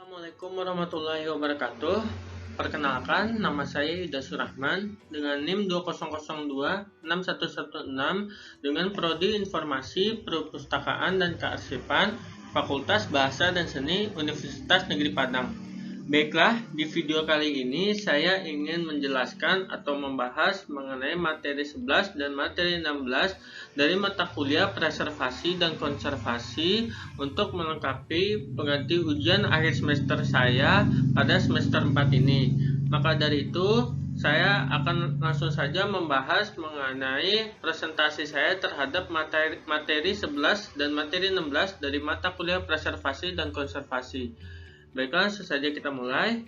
Assalamualaikum warahmatullahi wabarakatuh. Perkenalkan, nama saya Ida Surahman dengan NIM 20026116 dengan Prodi Informasi, Perpustakaan dan Kearsipan Fakultas Bahasa dan Seni Universitas Negeri Padang. Baiklah, di video kali ini saya ingin menjelaskan atau membahas mengenai materi 11 dan materi 16 dari mata kuliah preservasi dan konservasi untuk melengkapi pengganti ujian akhir semester saya pada semester 4 ini. Maka dari itu, saya akan langsung saja membahas mengenai presentasi saya terhadap materi 11 dan materi 16 dari mata kuliah preservasi dan konservasi. Baiklah, langsung saja kita mulai.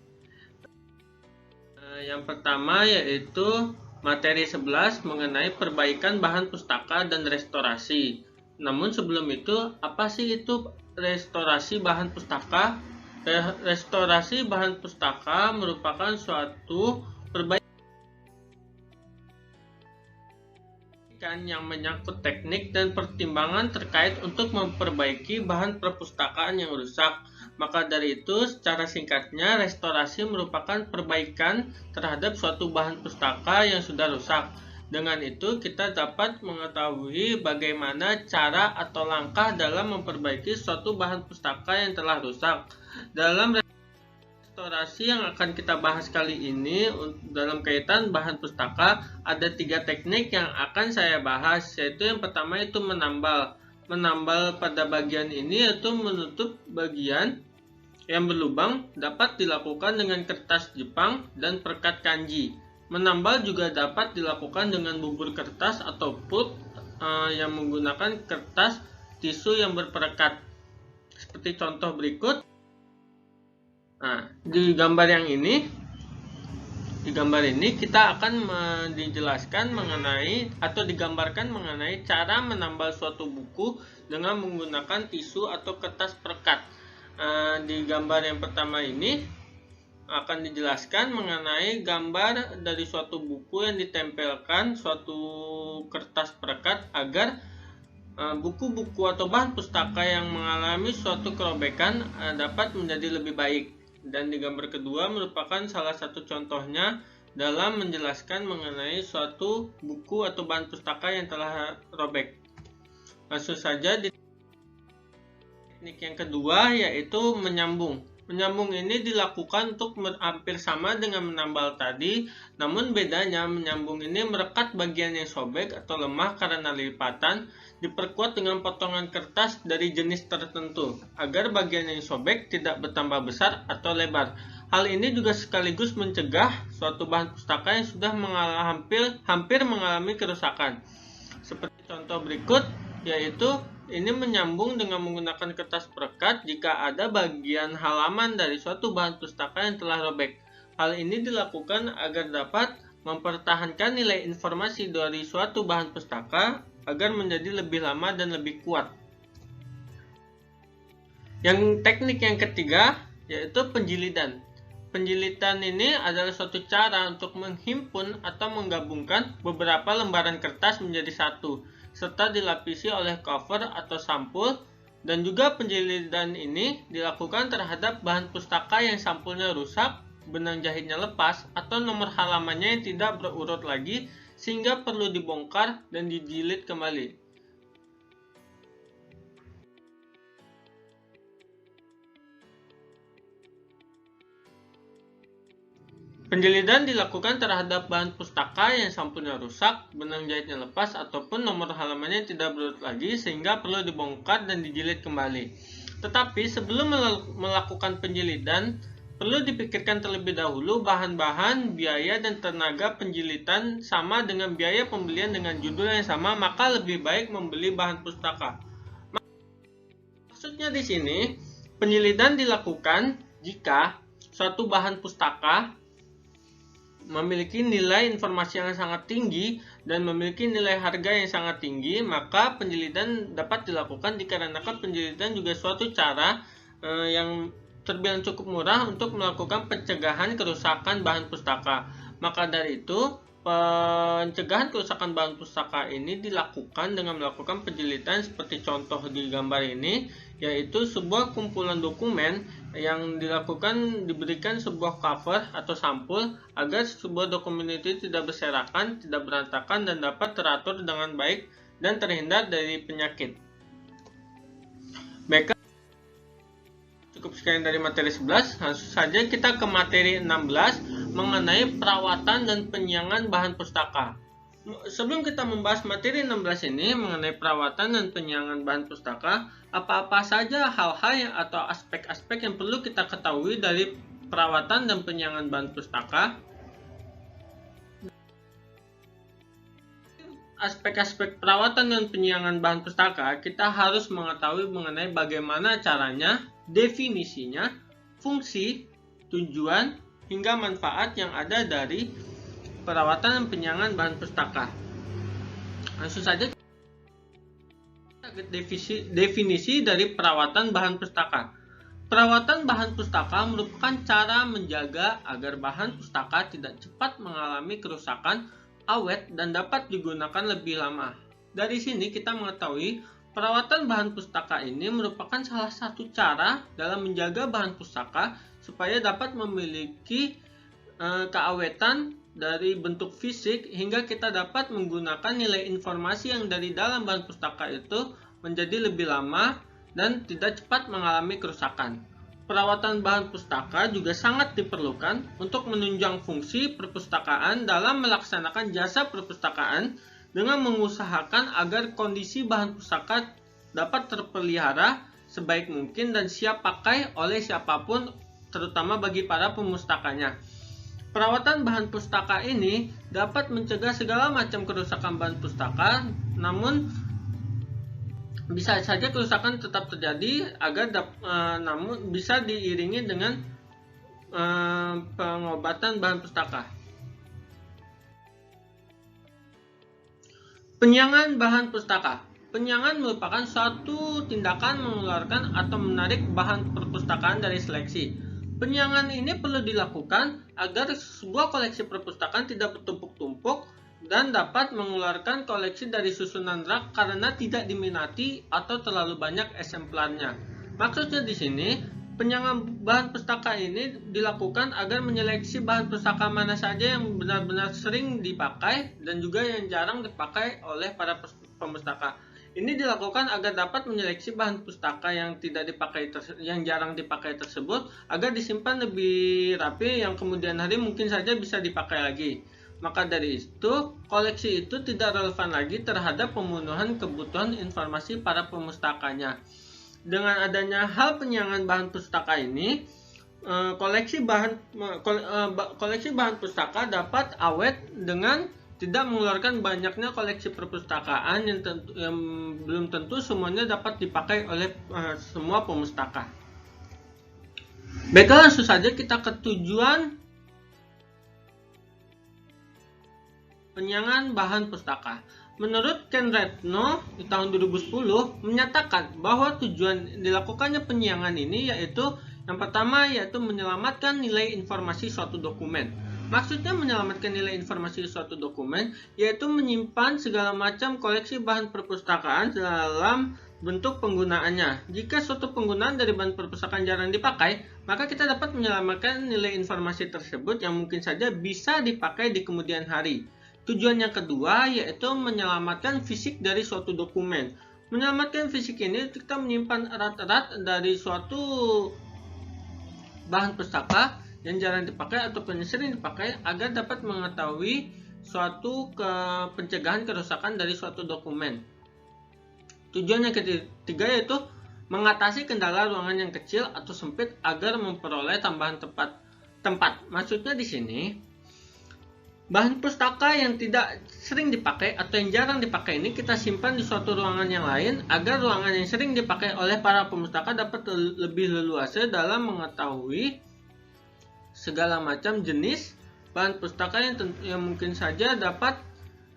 Yang pertama yaitu materi 11 mengenai perbaikan bahan pustaka dan restorasi. Namun sebelum itu, apa sih itu restorasi bahan pustaka? Restorasi bahan pustaka merupakan suatu perbaikan yang menyangkut teknik dan pertimbangan terkait untuk memperbaiki bahan perpustakaan yang rusak. Maka dari itu, secara singkatnya, restorasi merupakan perbaikan terhadap suatu bahan pustaka yang sudah rusak. Dengan itu, kita dapat mengetahui bagaimana cara atau langkah dalam memperbaiki suatu bahan pustaka yang telah rusak. Dalam restorasi yang akan kita bahas kali ini, dalam kaitan bahan pustaka, ada 3 teknik yang akan saya bahas, yaitu yang pertama itu menambal. Menambal pada bagian ini yaitu menutup bagian yang berlubang dapat dilakukan dengan kertas Jepang dan perekat kanji. Menambal juga dapat dilakukan dengan bubur kertas atau pulp yang menggunakan kertas tisu yang berperekat. Seperti contoh berikut. Nah, di gambar ini kita akan dijelaskan mengenai atau digambarkan mengenai cara menambal suatu buku dengan menggunakan tisu atau kertas perekat. Di gambar yang pertama ini akan dijelaskan mengenai gambar dari suatu buku yang ditempelkan suatu kertas perekat agar buku-buku atau bahan pustaka yang mengalami suatu kerobekan dapat menjadi lebih baik. Dan di gambar kedua merupakan salah satu contohnya dalam menjelaskan mengenai suatu buku atau bahan pustaka yang telah robek. Langsung saja di teknik yang kedua yaitu menyambung. Menyambung ini dilakukan untuk hampir sama dengan menambal tadi, namun bedanya menyambung ini merekat bagian yang sobek atau lemah karena lipatan, diperkuat dengan potongan kertas dari jenis tertentu, agar bagian yang sobek tidak bertambah besar atau lebar. Hal ini juga sekaligus mencegah suatu bahan pustaka yang sudah hampir mengalami kerusakan. Seperti contoh berikut, yaitu ini menyambung dengan menggunakan kertas perekat jika ada bagian halaman dari suatu bahan pustaka yang telah robek. Hal ini dilakukan agar dapat mempertahankan nilai informasi dari suatu bahan pustaka agar menjadi lebih lama dan lebih kuat. Yang teknik yang ketiga yaitu penjilidan. Penjilidan ini adalah suatu cara untuk menghimpun atau menggabungkan beberapa lembaran kertas menjadi satu, serta dilapisi oleh cover atau sampul, dan juga penjilidan ini dilakukan terhadap bahan pustaka yang sampulnya rusak, benang jahitnya lepas, atau nomor halamannya yang tidak berurut lagi sehingga perlu dibongkar dan dijilid kembali. Penjilidan dilakukan terhadap bahan pustaka yang sampulnya rusak, benang jahitnya lepas, ataupun nomor halamannya tidak berurut lagi sehingga perlu dibongkar dan dijilid kembali. Tetapi sebelum melakukan penjilidan, perlu dipikirkan terlebih dahulu bahan-bahan, biaya, dan tenaga penjilidan sama dengan biaya pembelian dengan judul yang sama, maka lebih baik membeli bahan pustaka. Maksudnya di sini, penjilidan dilakukan jika suatu bahan pustaka memiliki nilai informasi yang sangat tinggi dan memiliki nilai harga yang sangat tinggi, maka penjilidan dapat dilakukan dikarenakan penjilidan juga suatu cara yang terbilang cukup murah untuk melakukan pencegahan kerusakan bahan pustaka. Maka dari itu, pencegahan kerusakan bahan pustaka ini dilakukan dengan melakukan penjilidan seperti contoh di gambar ini, yaitu sebuah kumpulan dokumen yang dilakukan diberikan sebuah cover atau sampul agar sebuah dokumen itu tidak berserakan, tidak berantakan, dan dapat teratur dengan baik dan terhindar dari penyakit. Baiklah, cukup sekian dari materi 11. Langsung saja kita ke materi 16 mengenai perawatan dan penyiangan bahan pustaka. Sebelum kita membahas materi 16 ini mengenai perawatan dan penyiangan bahan pustaka, apa-apa saja hal-hal atau aspek-aspek yang perlu kita ketahui dari perawatan dan penyiangan bahan pustaka? Aspek-aspek perawatan dan penyiangan bahan pustaka, kita harus mengetahui mengenai bagaimana caranya, definisinya, fungsi, tujuan, hingga manfaat yang ada dari perawatan dan penyiangan bahan pustaka. Langsung saja definisi dari perawatan bahan pustaka. Perawatan bahan pustaka merupakan cara menjaga agar bahan pustaka tidak cepat mengalami kerusakan, awet, dan dapat digunakan lebih lama. Dari sini kita mengetahui perawatan bahan pustaka ini merupakan salah satu cara dalam menjaga bahan pustaka supaya dapat memiliki keawetan dari bentuk fisik hingga kita dapat menggunakan nilai informasi yang dari dalam bahan pustaka itu menjadi lebih lama dan tidak cepat mengalami kerusakan. Perawatan bahan pustaka juga sangat diperlukan untuk menunjang fungsi perpustakaan dalam melaksanakan jasa perpustakaan dengan mengusahakan agar kondisi bahan pustaka dapat terpelihara sebaik mungkin dan siap pakai oleh siapapun, terutama bagi para pemustakanya. Perawatan bahan pustaka ini dapat mencegah segala macam kerusakan bahan pustaka, namun bisa saja kerusakan tetap terjadi namun bisa diiringi dengan pengobatan bahan pustaka. Penyiangan bahan pustaka. Penyiangan merupakan suatu tindakan mengeluarkan atau menarik bahan perpustakaan dari seleksi. Penyiangan ini perlu dilakukan agar sebuah koleksi perpustakaan tidak bertumpuk-tumpuk dan dapat mengeluarkan koleksi dari susunan rak karena tidak diminati atau terlalu banyak eksemplarnya. Maksudnya di sini, penyiangan bahan pustaka ini dilakukan agar menyeleksi bahan pustaka mana saja yang benar-benar sering dipakai dan juga yang jarang dipakai oleh para pemustaka. Ini dilakukan agar dapat menyeleksi bahan pustaka yang jarang dipakai tersebut agar disimpan lebih rapi yang kemudian hari mungkin saja bisa dipakai lagi. Maka dari itu, koleksi itu tidak relevan lagi terhadap pemenuhan kebutuhan informasi para pemustakanya. Dengan adanya hal penyiangan bahan pustaka ini, koleksi bahan pustaka dapat awet dengan tidak mengeluarkan banyaknya koleksi perpustakaan yang belum tentu semuanya dapat dipakai oleh semua pemustaka. Baiklah, langsung saja kita ke tujuan penyiangan bahan pustaka. Menurut Ken Retno di tahun 2010 menyatakan bahwa tujuan dilakukannya penyiangan ini yaitu yang pertama yaitu menyelamatkan nilai informasi suatu dokumen. Maksudnya menyelamatkan nilai informasi suatu dokumen yaitu menyimpan segala macam koleksi bahan perpustakaan dalam bentuk penggunaannya. Jika suatu penggunaan dari bahan perpustakaan jarang dipakai, maka kita dapat menyelamatkan nilai informasi tersebut yang mungkin saja bisa dipakai di kemudian hari. Tujuan yang kedua yaitu menyelamatkan fisik dari suatu dokumen. Menyelamatkan fisik ini kita menyimpan erat-erat dari suatu bahan pustaka yang jarang dipakai ataupun sering dipakai agar dapat mengetahui suatu pencegahan kerusakan dari suatu dokumen. Tujuan yang ketiga yaitu mengatasi kendala ruangan yang kecil atau sempit agar memperoleh tambahan tempat. Maksudnya di sini bahan pustaka yang tidak sering dipakai atau yang jarang dipakai ini kita simpan di suatu ruangan yang lain agar ruangan yang sering dipakai oleh para pemustaka dapat lebih leluasa dalam mengetahui segala macam jenis bahan pustaka yang mungkin saja dapat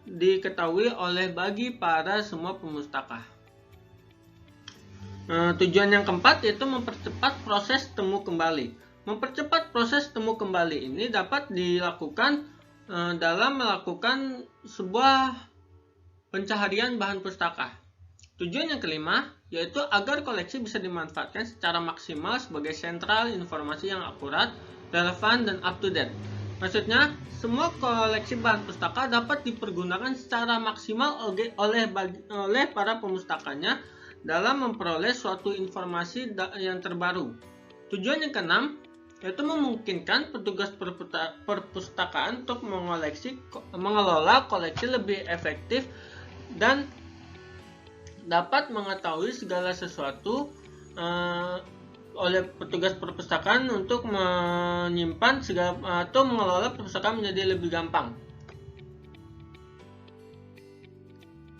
diketahui oleh bagi para semua pemustaka. Tujuan yang keempat yaitu mempercepat proses temu kembali. Mempercepat proses temu kembali ini dapat dilakukan dalam melakukan sebuah pencaharian bahan pustaka. Tujuan yang kelima yaitu agar koleksi bisa dimanfaatkan secara maksimal sebagai sentral informasi yang akurat, relevan, dan up to date. Maksudnya, semua koleksi bahan pustaka dapat dipergunakan secara maksimal oleh para pemustakanya dalam memperoleh suatu informasi yang terbaru. Tujuan yang keenam yaitu memungkinkan petugas perpustakaan untuk mengelola koleksi lebih efektif dan dapat mengetahui segala sesuatu oleh petugas perpustakaan untuk menyimpan atau mengelola perpustakaan menjadi lebih gampang.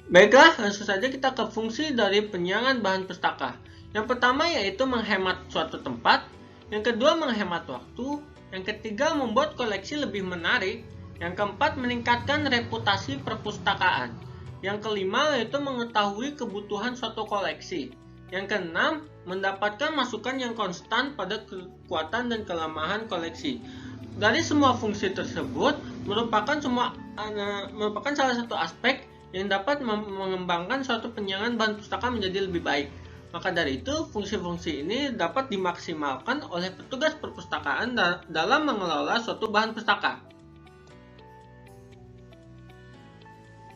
Baiklah, langsung saja kita ke fungsi dari penyiangan bahan pustaka. Yang pertama yaitu menghemat suatu tempat, yang kedua menghemat waktu, yang ketiga membuat koleksi lebih menarik, yang keempat meningkatkan reputasi perpustakaan, yang kelima yaitu mengetahui kebutuhan suatu koleksi, yang keenam mendapatkan masukan yang konstan pada kekuatan dan kelemahan koleksi. Dari semua fungsi tersebut merupakan salah satu aspek yang dapat mengembangkan suatu penyiangan bahan pustaka menjadi lebih baik. Maka dari itu, fungsi-fungsi ini dapat dimaksimalkan oleh petugas perpustakaan dalam mengelola suatu bahan pustaka.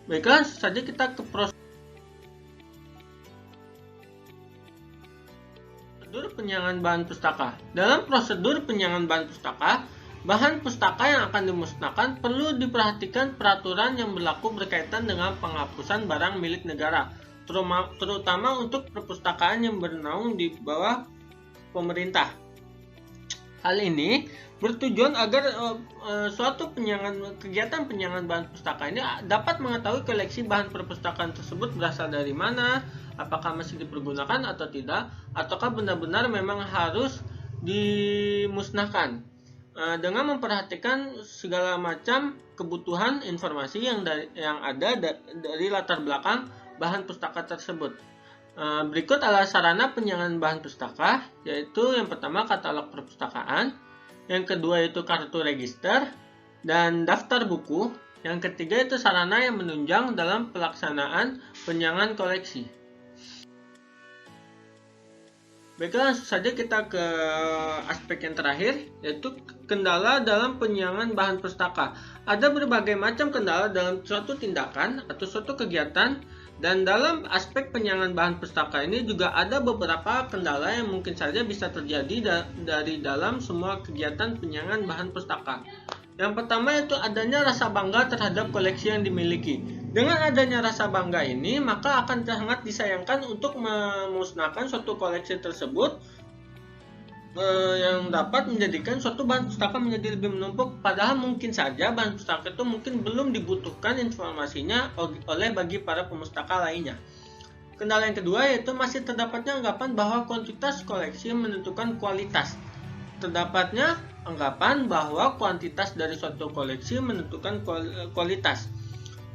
Baiklah, saja kita ke prosedur penyiangan bahan pustaka. Dalam prosedur penyiangan bahan pustaka yang akan dimusnahkan perlu diperhatikan peraturan yang berlaku berkaitan dengan penghapusan barang milik negara, terutama untuk perpustakaan yang bernaung di bawah pemerintah. Hal ini bertujuan agar suatu kegiatan penyiangan bahan pustaka ini dapat mengetahui koleksi bahan perpustakaan tersebut berasal dari mana, apakah masih dipergunakan atau tidak, ataukah benar-benar memang harus dimusnahkan. Dengan memperhatikan segala macam kebutuhan informasi yang ada dari latar belakang bahan pustaka tersebut. Berikut adalah sarana penyiangan bahan pustaka, yaitu yang pertama katalog perpustakaan, yang kedua itu kartu register dan daftar buku, yang ketiga itu sarana yang menunjang dalam pelaksanaan penyiangan koleksi. Baiklah, langsung saja kita ke aspek yang terakhir, yaitu kendala dalam penyiangan bahan pustaka. Ada berbagai macam kendala dalam suatu tindakan atau suatu kegiatan, dan dalam aspek penyiangan bahan pustaka ini juga ada beberapa kendala yang mungkin saja bisa terjadi dari dalam semua kegiatan penyiangan bahan pustaka. Yang pertama yaitu adanya rasa bangga terhadap koleksi yang dimiliki. Dengan adanya rasa bangga ini, maka akan sangat disayangkan untuk memusnahkan suatu koleksi tersebut yang dapat menjadikan suatu bahan pustaka menjadi lebih menumpuk, padahal mungkin saja bahan pustaka itu mungkin belum dibutuhkan informasinya oleh bagi para pemustaka lainnya. Kendala yang kedua yaitu masih terdapatnya anggapan bahwa kuantitas koleksi menentukan kualitas. Terdapatnya anggapan bahwa kuantitas dari suatu koleksi menentukan kualitas.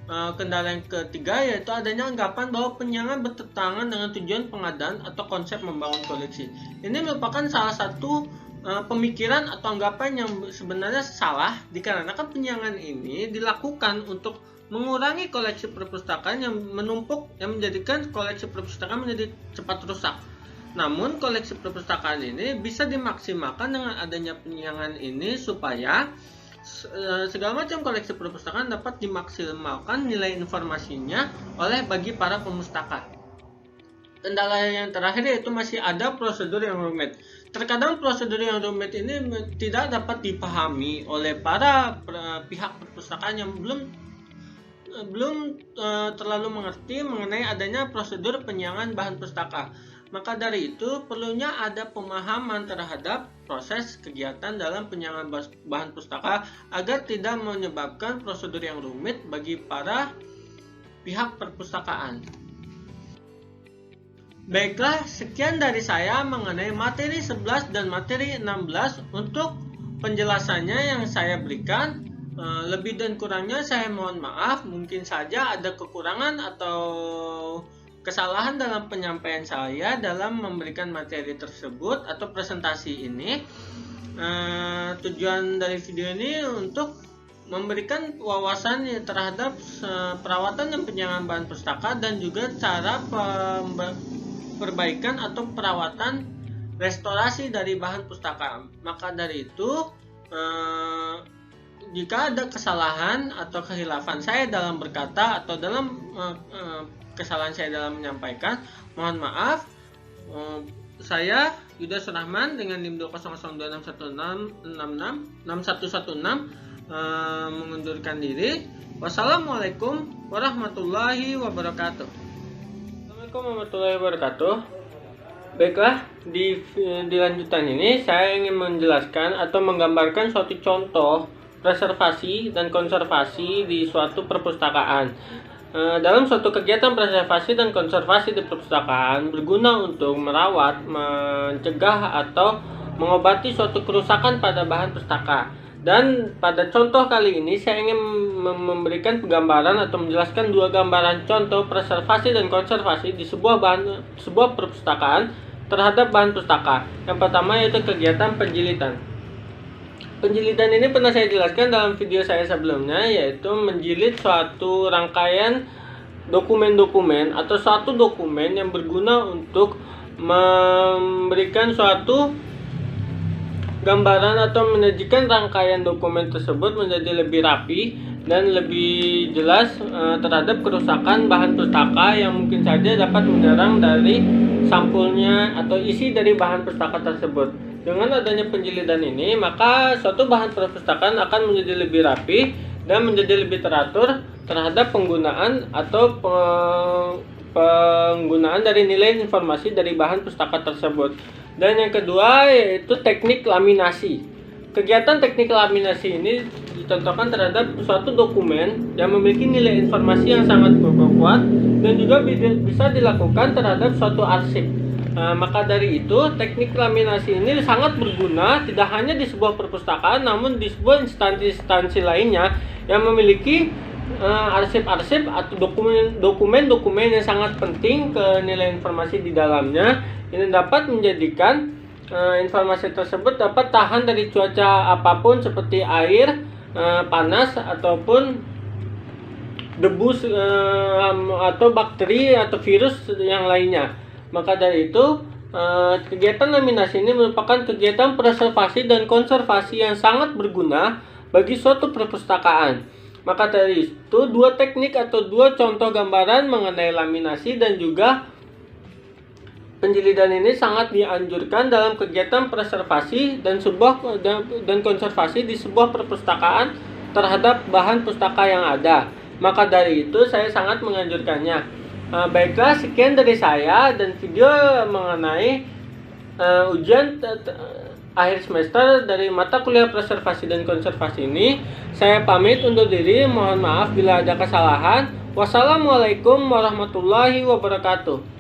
Kendala yang ketiga yaitu adanya anggapan bahwa penyiangan bertentangan dengan tujuan pengadaan atau konsep membangun koleksi. Ini merupakan salah satu pemikiran atau anggapan yang sebenarnya salah, dikarenakan penyiangan ini dilakukan untuk mengurangi koleksi perpustakaan yang menumpuk, yang menjadikan koleksi perpustakaan menjadi cepat rusak. Namun koleksi perpustakaan ini bisa dimaksimalkan dengan adanya penyiangan ini supaya segala macam koleksi perpustakaan dapat dimaksimalkan nilai informasinya oleh bagi para pemustaka. Kendala yang terakhir yaitu masih ada prosedur yang rumit. Terkadang prosedur yang rumit ini tidak dapat dipahami oleh para pihak perpustakaan yang belum terlalu mengerti mengenai adanya prosedur penyiangan bahan pustaka. Maka dari itu perlunya ada pemahaman terhadap proses kegiatan dalam penyiangan bahan pustaka agar tidak menyebabkan prosedur yang rumit bagi para pihak perpustakaan. Baiklah, sekian dari saya mengenai materi 11 dan materi 16 untuk penjelasannya yang saya berikan. Lebih dan kurangnya saya mohon maaf, mungkin saja ada kekurangan atau kesalahan dalam penyampaian saya dalam memberikan materi tersebut atau presentasi ini. Tujuan dari video ini untuk memberikan wawasan terhadap perawatan dan penyiapan bahan pustaka dan juga cara perbaikan atau perawatan restorasi dari bahan pustaka. Maka dari itu, jika ada kesalahan atau kehilafan saya dalam berkata atau dalam kesalahan saya dalam menyampaikan, mohon maaf. Saya Yuda Surahman dengan NIM 2026116 mengundurkan diri. Wassalamualaikum warahmatullahi wabarakatuh. Assalamualaikum warahmatullahi wabarakatuh. Baiklah, di lanjutan ini saya ingin menjelaskan atau menggambarkan suatu contoh preservasi dan konservasi di suatu perpustakaan. Dalam suatu kegiatan preservasi dan konservasi di perpustakaan berguna untuk merawat, mencegah atau mengobati suatu kerusakan pada bahan pustaka. Dan pada contoh kali ini saya ingin memberikan penggambaran atau menjelaskan dua gambaran contoh preservasi dan konservasi di sebuah perpustakaan terhadap bahan pustaka. Yang pertama yaitu kegiatan penjilitan. Penjilitan ini pernah saya jelaskan dalam video saya sebelumnya, yaitu menjilid suatu rangkaian dokumen-dokumen atau suatu dokumen yang berguna untuk memberikan suatu gambaran atau menyajikan rangkaian dokumen tersebut menjadi lebih rapi dan lebih jelas terhadap kerusakan bahan pustaka yang mungkin saja dapat menyerang dari sampulnya atau isi dari bahan pustaka tersebut. Dengan adanya penjilidan ini, maka suatu bahan perpustakaan akan menjadi lebih rapi dan menjadi lebih teratur terhadap penggunaan atau penggunaan dari nilai informasi dari bahan pustaka tersebut. Dan yang kedua yaitu teknik laminasi. Kegiatan teknik laminasi ini dicontohkan terhadap suatu dokumen yang memiliki nilai informasi yang sangat kuat dan juga bisa dilakukan terhadap suatu arsip. Maka dari itu, teknik laminasi ini sangat berguna tidak hanya di sebuah perpustakaan, namun di sebuah instansi lainnya yang memiliki arsip-arsip atau dokumen-dokumen yang sangat penting ke nilai informasi di dalamnya. Ini dapat menjadikan informasi tersebut dapat tahan dari cuaca apapun seperti air, panas, ataupun debu atau bakteri atau virus yang lainnya. Maka dari itu, kegiatan laminasi ini merupakan kegiatan preservasi dan konservasi yang sangat berguna bagi suatu perpustakaan. Maka dari itu, dua teknik atau dua contoh gambaran mengenai laminasi dan juga penjilidan ini sangat dianjurkan dalam kegiatan preservasi dan konservasi di sebuah perpustakaan terhadap bahan pustaka yang ada. Maka dari itu saya sangat menganjurkannya. Baiklah, sekian dari saya dan video mengenai ujian akhir semester dari mata kuliah preservasi dan konservasi ini. Saya pamit undur diri, mohon maaf bila ada kesalahan. Wassalamualaikum warahmatullahi wabarakatuh.